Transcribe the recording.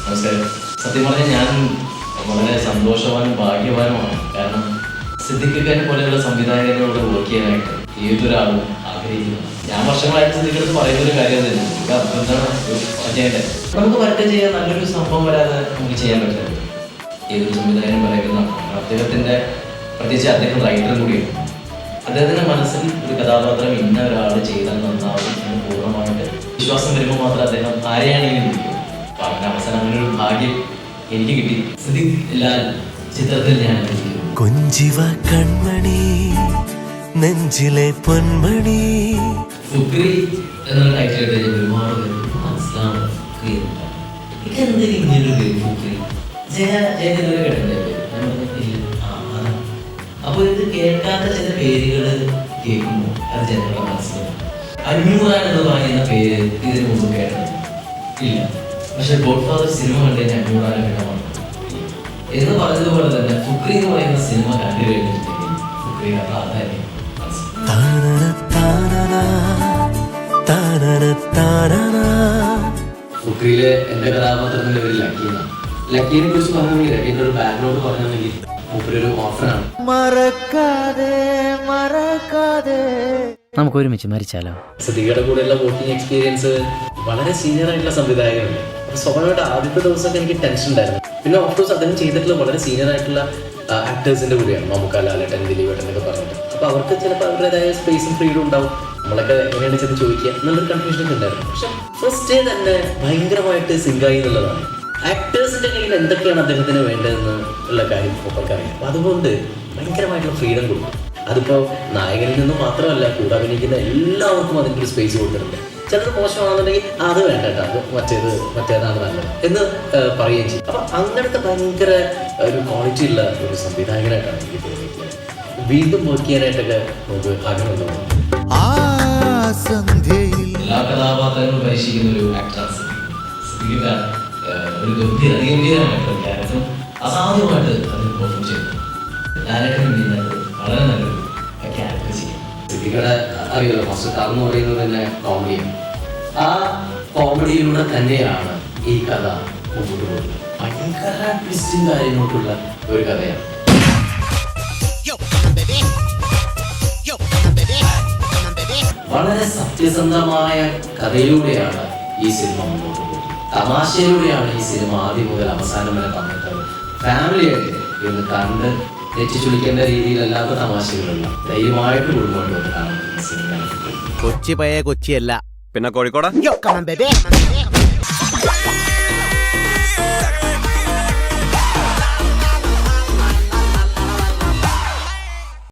നമസ്കാരം. സത്യം പറഞ്ഞാൽ ഞാൻ വളരെ സന്തോഷവാനും ഭാഗ്യവാനുമാണ്. കാരണം സിദ്ദിഖിനെ പോലെയുള്ള സംവിധായകരോട് വർക്ക് ചെയ്യാനായിട്ട് ഏതൊരാളും ആഗ്രഹിക്കുന്നു. ഞാൻ വർഷങ്ങളായിട്ട് സിദ്ദിഖിനടുത്ത് പറയുന്നൊരു കാര്യം തന്നെ, എന്താണ് ചെയ്യേണ്ടത്, നമുക്ക് വർക്ക് ചെയ്യാൻ നല്ലൊരു സംഭവം വരാതെ നമുക്ക് ചെയ്യാൻ പറ്റില്ല. ഏതൊരു സംവിധായകനും പറയുന്നതാണ്. അദ്ദേഹത്തിൻ്റെ പ്രത്യേകിച്ച് അദ്ദേഹം റൈറ്ററും കൂടിയാണ്. അദ്ദേഹത്തിൻ്റെ മനസ്സിൽ ഒരു കഥാപാത്രം ഇന്ന ഒരാൾ ചെയ്താൽ നന്നാവും എന്ന് പൂർണ്ണമായിട്ട് വിശ്വാസം വരുമ്പോൾ മാത്രം അദ്ദേഹം ആരെയാണെങ്കിലും വിളിക്കും. അപ്പം അങ്ങനെ അവസാനം അങ്ങനെ ഒരു ഭാഗ്യം എനിക്ക് കിട്ടി. സിദ്ദിഖ് ലാൽ ചിത്രത്തിൽ ഞാൻ കൊഞ്ചിവ കൺമണി നെഞ്ചിലെ പൊന്മണി ഫുക്രി എന്ന ടൈറ്റിൽ എടുത്ത് ഒരുപാട് പേര് മനസ്സിലാവും. ഇതെന്തിനും ഇങ്ങനൊരു പേര് ഫുക്രി? ജയജനൊരു കേട്ടില്ലേ? അപ്പോൾ ഇത് കേൾക്കാത്ത ചില പേരുകൾ കേൾക്കുമ്പോൾ അത് ജനങ്ങളുടെ മനസ്സിലാവും. 500 എന്ന് പറയുന്ന പേര് ഇതിനു മുമ്പ് കേട്ടത് ഇല്ല. പക്ഷെ ഗോഡ് ഫാദർ സിനിമ കണ്ടതിന് 500 കിടമാണ് എന്ന് പറഞ്ഞതുപോലെ തന്നെ ഫുക്രി എന്ന് പറയുന്ന സിനിമ കണ്ടു കഴിഞ്ഞിട്ടുണ്ടെങ്കിൽ ഫുക്രിയുടെ പ്രാധാന്യം ഫുക്രിയിലെ എൻ്റെ കഥാപാത്രത്തിൻ്റെ പേര് ലക്കീനാണ്. ലക്കീനെ കുറിച്ച് പറഞ്ഞെങ്കിൽ ലക്കീൻ്റെ ഒരു ബാക്ക്ഗ്രൗണ്ട് പറഞ്ഞെങ്കിൽ മൂപ്പരൊരു ഓഫറാണ്. നമുക്ക് ഒരുമിച്ച് മരിച്ചാലോ? സിദ്ദിഖിയുടെ കൂടെയുള്ള വോക്കിംഗ് എക്സ്പീരിയൻസ് വളരെ സീനിയർ ആയിട്ടുള്ള സംവിധായകനല്ലേ. അപ്പോൾ സ്വാഭാവികമായിട്ട് ആദ്യത്തെ ദിവസമൊക്കെ എനിക്ക് ടെൻഷൻ ഉണ്ടായിരുന്നു. പിന്നെ ഓഫ്കോഴ്സ് അദ്ദേഹം ചെയ്തിട്ടുള്ള വളരെ സീനിയർ ആയിട്ടുള്ള ആക്ടേഴ്സിൻ്റെ കൂടെയാണ്, മമ്മൂക്ക, ലാലേട്ടൻ, ദിലീപേട്ടൻ എന്നൊക്കെ പറഞ്ഞിട്ട്. അപ്പോൾ അവർക്ക് ചിലപ്പോൾ അവരുടേതായ സ്പേസും ഫ്രീഡും ഉണ്ടാവും. നമ്മളൊക്കെ എങ്ങനെയാണ് ചെന്ന് ചോദിക്കുക എന്നുള്ളൊരു കൺഫ്യൂഷൻ ഉണ്ടായിരുന്നു. പക്ഷെ ഫസ്റ്റ് ഡേ തന്നെ ഭയങ്കരമായിട്ട് സിങ്കായി എന്നുള്ളതാണ്. ആക്ടേഴ്സിൻ്റെ കയ്യിൽ എന്തൊക്കെയാണ് അദ്ദേഹത്തിന് വേണ്ടതെന്ന് ഉള്ള കാര്യം അവർക്കറിയാം. അപ്പോൾ അതുകൊണ്ട് ഭയങ്കരമായിട്ടുള്ള ഫ്രീഡം കൊടുക്കും. അതിപ്പോൾ നായകനിൽ നിന്നും മാത്രമല്ല, കൂടെ അഭിനയിക്കുന്ന എല്ലാവർക്കും അതിൻ്റെ ഒരു സ്പേസ് കൊടുത്തിട്ടുണ്ട്. ചിലത് മോശമാണെന്നുണ്ടെങ്കിൽ അത് വേണ്ട കേട്ടോ, അത് മറ്റേതാണ് നല്ലത് എന്ന് പറയുകയും ചെയ്യും. അപ്പം അങ്ങനത്തെ ഭയങ്കര ഒരു ക്വാളിറ്റി ഉള്ള ഒരു സംവിധായകനായിട്ടാണ് എനിക്ക് തോന്നിയിട്ടുള്ളത്. വീണ്ടും വർക്ക് ചെയ്യാനായിട്ടൊക്കെ നമുക്ക് ആഗ്രഹമുണ്ടാവും. എല്ലാ കഥാപാത്രങ്ങളും പരീക്ഷിക്കുന്ന ഒരു ആക്ടറാണ് ഒരു ഗംഭീരമായിട്ടുള്ള ക്യാരക്ടർ അസാധ്യമായിട്ട് അതിന് പെർഫോം ചെയ്തു. ലാലേട്ടൻ വളരെ നല്ലൊരു ക്യാരക്ടർ ചെയ്യും. സിദ്ദിഖിയുടെ അറിയാലോ, മാസ്റ്റർ എന്ന് പറയുന്നത് തന്നെ കോമഡിയാണ്. ആ കോമഡിയിലൂടെ തന്നെയാണ് ഈ കഥ മുമ്പോട്ട് പോകുന്നത്. ഭയങ്കര ട്വിസ്റ്റും കാര്യങ്ങൾക്കുള്ള ഒരു കഥയാണ്. വളരെ സത്യസന്ധമായ കഥയിലൂടെയാണ് ഈ സിനിമ മുമ്പോട്ട് പോകുന്നത്. തമാശയിലൂടെയാണ് ഈ സിനിമ ആദ്യം മുതൽ അവസാനം വരെ തന്നിട്ടത്. ഫാമിലിയായിട്ട് ഇന്ന് കണ്ട് തെറ്റിച്ചുളിക്കേണ്ട രീതിയിലല്ലാത്ത തമാശകളുള്ള ധൈര്യമായിട്ട് കുടുംബമായിട്ട് വന്ന് കാണുന്ന സിനിമ. കൊച്ചി പഴയ കൊച്ചിയല്ല, പിന്നെ കോഴിക്കോട്